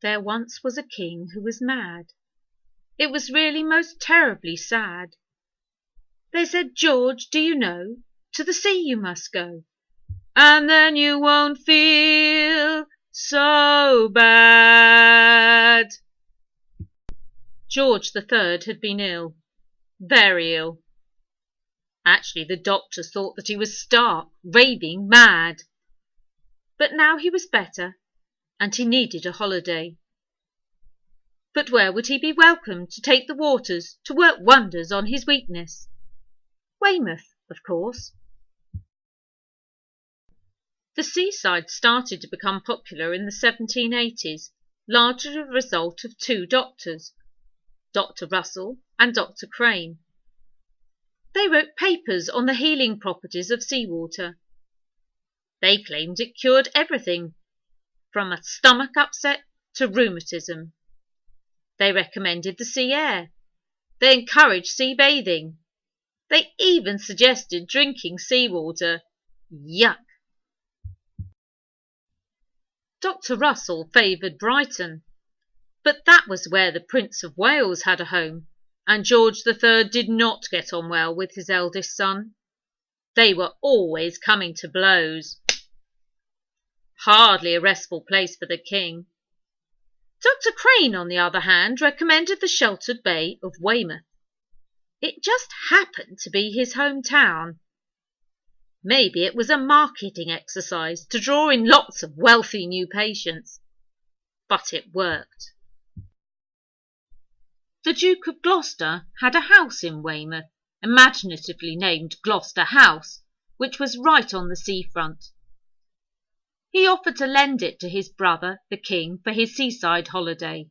There once was a king who was mad. It was really most terribly sad. They said, "George, do you know, to the sea you must go, and then you won't feel so bad." George the Third had been ill, very ill. Actually, the doctors thought that he was stark, raving mad. But now he was better, and he needed a holiday. But where would he be welcome to take the waters to work wonders on his weakness? Weymouth, of course. The Seaside started to become popular in the 1780s, largely a result of two doctors, Dr. Russell and Dr. Crane. They wrote papers on the healing properties of seawater. They claimed it cured everything, from a stomach upset to rheumatism. They recommended the sea air. They encouraged sea bathing. They even suggested drinking seawater. Yuck! Dr. Russell favoured Brighton, but that was where the Prince of Wales had a home, and George the Third did not get on well with his eldest son. They were always coming to blows. Hardly a restful place for the king. Dr. Crane, on the other hand, recommended the sheltered bay of Weymouth. It just happened to be his hometown. Maybe it was a marketing exercise to draw in lots of wealthy new patients. But it worked. The Duke of Gloucester had a house in Weymouth, imaginatively named Gloucester House, which was right on the seafront. He offered to lend it to his brother, the king, for his seaside holiday.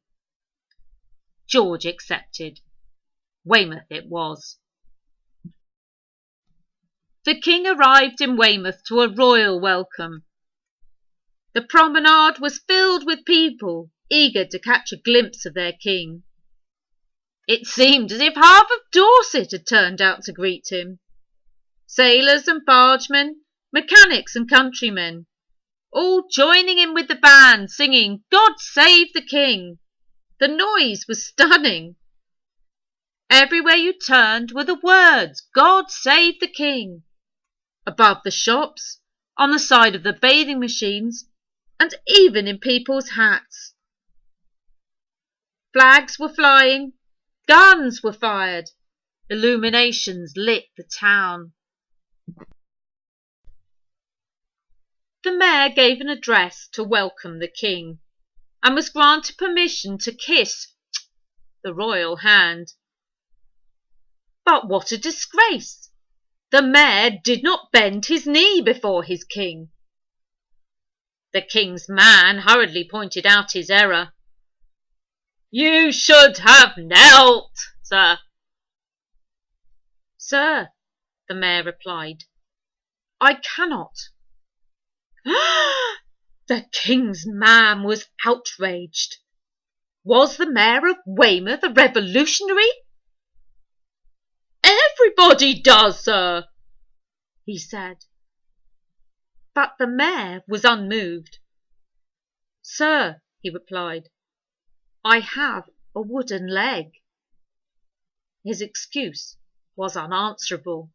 George accepted. Weymouth it was. The king arrived in Weymouth to a royal welcome. The promenade was filled with people, eager to catch a glimpse of their king. It seemed as if half of Dorset had turned out to greet him. Sailors and bargemen, mechanics and countrymen, all joining in with the band, singing "God Save the King." The noise was stunning. Everywhere you turned were the words, "God Save the King," above the shops, on the side of the bathing machines, and even in people's hats. Flags were flying, guns were fired, illuminations lit the town. The mayor gave an address to welcome the king, and was granted permission to kiss the royal hand. But what a disgrace! The mayor did not bend his knee before his king. The king's man hurriedly pointed out his error. "You should have knelt, sir." "Sir," the mayor replied, "I cannot." The king's man was outraged. Was the mayor of Weymouth a revolutionary? "Everybody does, sir," he said. But the mayor was unmoved. "Sir," he replied, "I have a wooden leg." His excuse was unanswerable.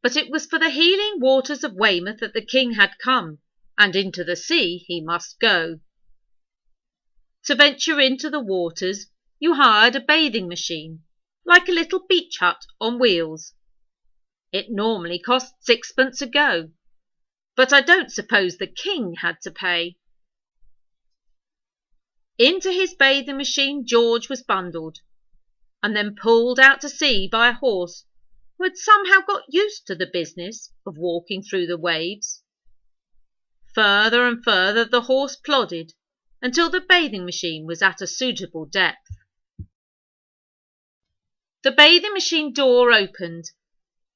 But it was for the healing waters of Weymouth that the king had come, and into the sea he must go. To venture into the waters, you hired a bathing machine, like a little beach hut on wheels. It normally cost 6pence a go, but I don't suppose the king had to pay. Into his bathing machine George was bundled, and then pulled out to sea by a horse who had somehow got used to the business of walking through the waves. Further and further the horse plodded, until the bathing machine was at a suitable depth. The bathing machine door opened,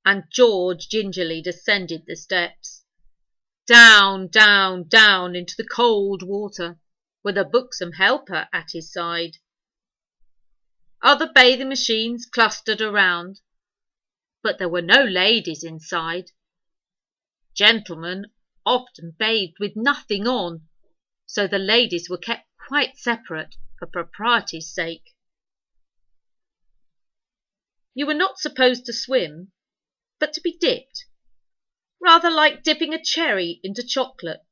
and George gingerly descended the steps. Down, down, down into the cold water, with a buxom helper at his side. Other bathing machines clustered around, but there were no ladies inside. Gentlemen often bathed with nothing on, so the ladies were kept quite separate for propriety's sake. You were not supposed to swim, but to be dipped, rather like dipping a cherry into chocolate.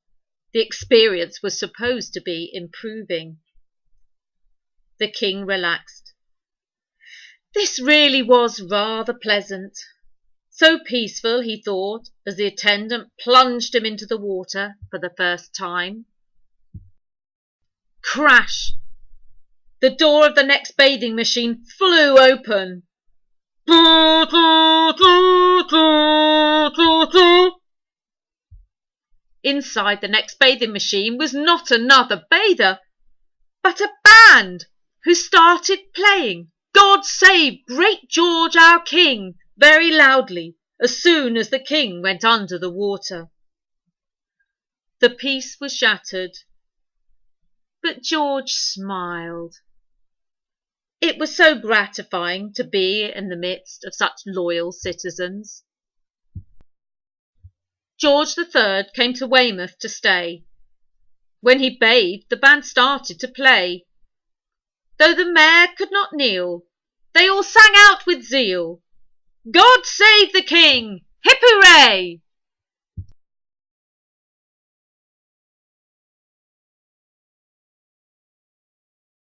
The experience was supposed to be improving. The king relaxed. This really was rather pleasant. So peaceful, he thought, as the attendant plunged him into the water for the first time. Crash! The door of the next bathing machine flew open. Inside the next bathing machine was not another bather, but a band who started playing God Save Great George our King very loudly as soon as the king went under the water. The peace was shattered, but George smiled. It was so gratifying to be in the midst of such loyal citizens. George III came to Weymouth to stay. When he bathed, the band started to play. Though the mayor could not kneel, they all sang out with zeal, God save the king! Hip hooray!